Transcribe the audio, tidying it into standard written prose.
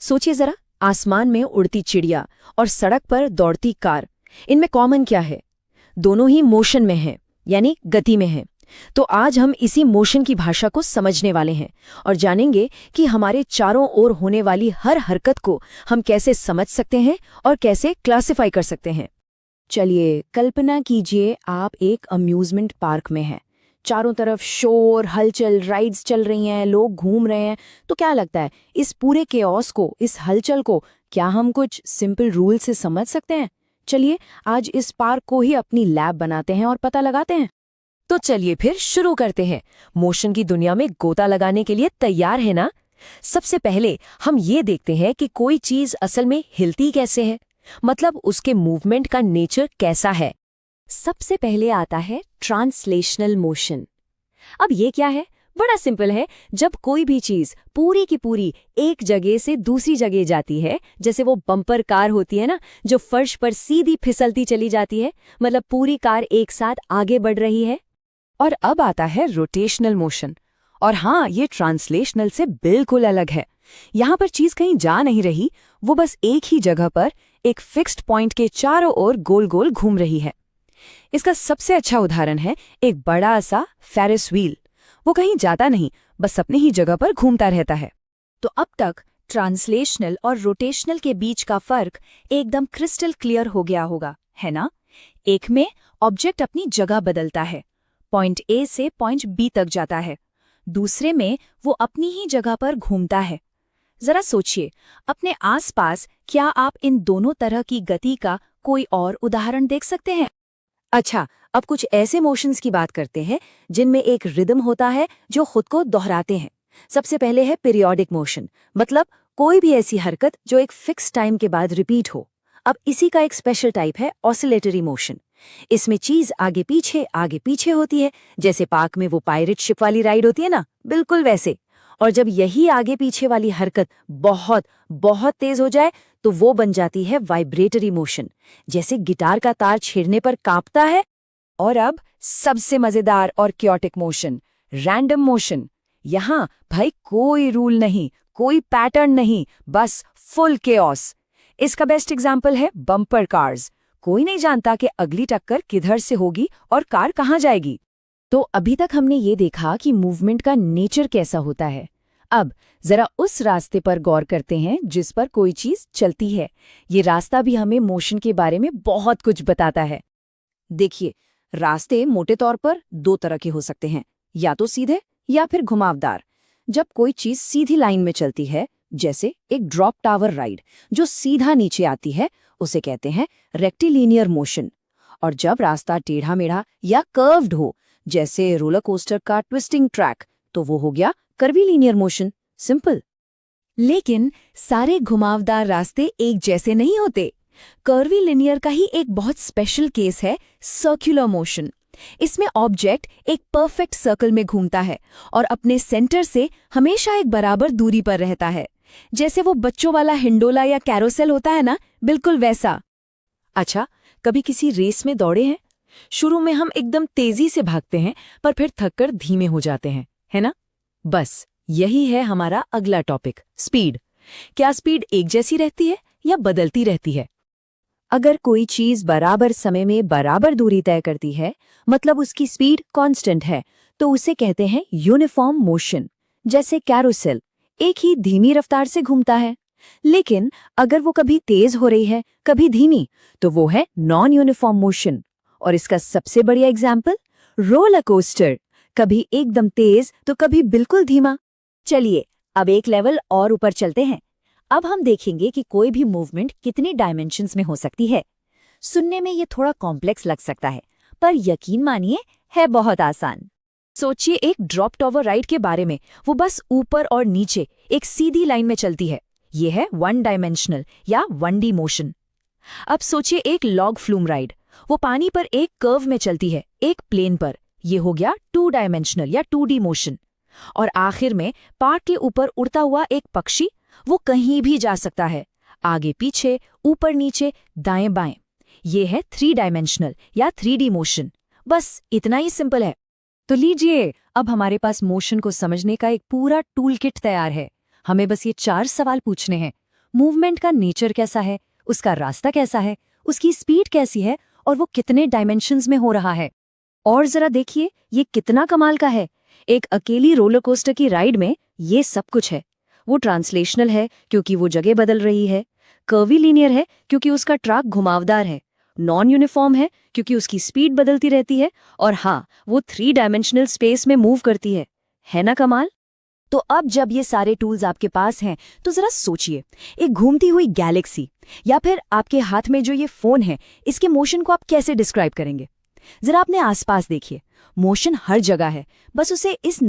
सोचिए जरा, आसमान में उड़ती चिड़िया और सड़क पर दौड़ती कार, इनमें कॉमन क्या है? दोनों ही मोशन में हैं, यानी गति में हैं। तो आज हम इसी मोशन की भाषा को समझने वाले हैं और जानेंगे कि हमारे चारों ओर होने वाली हर हरकत को हम कैसे समझ सकते हैं और कैसे क्लासिफाई कर सकते हैं। चलिए कल्पना कीजिए आप एक अम्यूजमेंट पार्क में हैं। चारों तरफ शोर, हलचल, राइड्स चल रही हैं, लोग घूम रहे हैं। तो क्या लगता है, इस पूरे केओस को, इस हलचल को क्या हम कुछ सिंपल रूल से समझ सकते हैं? चलिए आज इस पार्क को ही अपनी लैब बनाते हैं और पता लगाते हैं। तो चलिए फिर शुरू करते हैं। मोशन की दुनिया में गोता लगाने के लिए तैयार है ना? सबसे पहले हम ये देखते हैं कि कोई चीज असल में हिलती कैसे है, मतलब उसके मूवमेंट का नेचर कैसा है। सबसे पहले आता है ट्रांसलेशनल मोशन। अब ये क्या है? बड़ा सिंपल है। जब कोई भी चीज पूरी की पूरी एक जगह से दूसरी जगह जाती है, जैसे वो बम्पर कार होती है ना, जो फर्श पर सीधी फिसलती चली जाती है, मतलब पूरी कार एक साथ आगे बढ़ रही है। और अब आता है रोटेशनल मोशन। और हाँ, ये ट्रांसलेशनल से बिल्कुल अलग है। यहाँ पर चीज कहीं जा नहीं रही, वो बस एक ही जगह पर एक फिक्स्ड पॉइंट के चारों ओर गोल गोल घूम रही है। इसका सबसे अच्छा उदाहरण है एक बड़ा सा फेरिस व्हील। वो कहीं जाता नहीं, बस अपनी ही जगह पर घूमता रहता है। तो अब तक ट्रांसलेशनल और रोटेशनल के बीच का फर्क एकदम क्रिस्टल क्लियर हो गया होगा, है ना? एक में ऑब्जेक्ट अपनी जगह बदलता है, पॉइंट ए से पॉइंट बी तक जाता है। दूसरे में वो अपनी ही जगह पर घूमता है। जरा सोचिए, अपने आसपास क्या आप इन दोनों तरह की गति का कोई और उदाहरण देख सकते हैं? अच्छा, अब कुछ ऐसे मोशंस की बात करते हैं जिनमें एक रिदम होता है जो खुद को दोहराते हैं। सबसे पहले है पीरियोडिक मोशन, मतलब कोई भी ऐसी हरकत जो एक फिक्स टाइम के बाद रिपीट हो। अब इसी का एक स्पेशल टाइप है ऑसिलेटरी मोशन। इसमें चीज आगे पीछे होती है, जैसे पार्क में वो पायरेट शिप वाली राइड होती है ना, बिल्कुल वैसे। और जब यही आगे पीछे वाली हरकत बहुत बहुत तेज हो जाए तो वो बन जाती है वाइब्रेटरी मोशन, जैसे गिटार का तार छेड़ने पर कांपता है। और अब सबसे मजेदार और क्योटिक मोशन, रैंडम मोशन। यहाँ भाई कोई रूल नहीं, कोई पैटर्न नहीं, बस फुल केओस। इसका बेस्ट एग्जाम्पल है बम्पर कार्स। कोई नहीं जानता कि अगली टक्कर किधर से होगी और कार कहाँ जाएगी। तो अभी तक हमने ये देखा कि मूवमेंट का नेचर कैसा होता है। अब जरा उस रास्ते पर गौर करते हैं जिस पर कोई चीज चलती है। ये रास्ता भी हमें मोशन के बारे में बहुत कुछ बताता है। देखिए, रास्ते मोटे तौर पर दो तरह के हो सकते हैं, या तो सीधे या फिर घुमावदार। जब कोई चीज सीधी लाइन में चलती है, जैसे एक ड्रॉप टावर राइड जो सीधा नीचे आती है, उसे कहते हैं रेक्टिलिनियर मोशन। और जब रास्ता टेढ़ा मेढ़ा या कर्व्ड हो, जैसे रोलर कोस्टर का ट्विस्टिंग ट्रैक, तो वो हो गया कर्वीलिनियर मोशन। सिंपल। लेकिन सारे घुमावदार रास्ते एक जैसे नहीं होते। कर्वीलिनियर का ही एक बहुत स्पेशल केस है सर्कुलर मोशन। इसमें ऑब्जेक्ट एक परफेक्ट सर्कल में घूमता है और अपने सेंटर से हमेशा एक बराबर दूरी पर रहता है, जैसे वो बच्चों वाला हिंडोला या कैरोसेल होता है ना, बिल्कुल वैसा। अच्छा, कभी किसी रेस में दौड़े हैं? शुरू में हम एकदम तेजी से भागते हैं, पर फिर थककर धीमे हो जाते हैं, है ना? बस यही है हमारा अगला टॉपिक, स्पीड। क्या स्पीड एक जैसी रहती है या बदलती रहती है? अगर कोई चीज बराबर समय में बराबर दूरी तय करती है, मतलब उसकी स्पीड कांस्टेंट है, तो उसे कहते हैं यूनिफॉर्म मोशन। जैसे कैरोसेल एक ही धीमी रफ्तार से घूमता है। लेकिन अगर वो कभी तेज हो रही है, कभी धीमी, तो वो है नॉन यूनिफॉर्म मोशन। और इसका सबसे बढ़िया एग्जाम्पल रोलर कोस्टर, कभी एकदम तेज तो कभी बिल्कुल धीमा। चलिए अब एक लेवल और ऊपर चलते हैं। अब हम देखेंगे कि कोई भी मूवमेंट कितनी डायमेंशंस में हो सकती है। सुनने में ये थोड़ा कॉम्प्लेक्स लग सकता है, पर यकीन मानिए है बहुत आसान। सोचिए एक ड्रॉप टावर राइड के बारे में। वो बस ऊपर और नीचे एक सीधी लाइन में चलती है। ये है वन डायमेंशनल या 1D मोशन। अब सोचिए एक लॉग फ्लूम राइड। वो पानी पर एक कर्व में चलती है, एक प्लेन पर। ये हो गया 2 डायमेंशनल या 2D मोशन। और आखिर में पार्क के ऊपर उड़ता हुआ एक पक्षी, वो कहीं भी जा सकता है, आगे पीछे, ऊपर नीचे, दाएं बाएं। ये है 3 डायमेंशनल या 3D मोशन। बस इतना ही सिंपल है। तो लीजिए, अब हमारे पास मोशन को समझने का एक पूरा टूल किट तैयार है। हमें बस ये 4 सवाल पूछने हैं मूवमेंट का नेचर कैसा है, उसका रास्ता कैसा है, उसकी स्पीड कैसी है और वो कितने डायमेंशंस में हो रहा है। और जरा देखिए ये कितना कमाल का है। एक अकेली रोलर कोस्टर की राइड में ये सब कुछ है। वो ट्रांसलेशनल है क्योंकि वो जगह बदल रही है, कर्वी लीनियर है क्योंकि उसका ट्रैक घुमावदार है, नॉन यूनिफॉर्म है क्योंकि उसकी स्पीड बदलती रहती है, और हाँ, वो 3 डायमेंशनल स्पेस में मूव करती है ना कमाल? तो अब जब ये सारे टूल्स आपके पास हैं तो जरा सोचिए, एक घूमती हुई गैलेक्सी या फिर आपके हाथ में जो ये फोन है, इसके मोशन को आप कैसे डिस्क्राइब करेंगे? जरा अपने आसपास देखिए, मोशन हर जगह है, बस उसे इस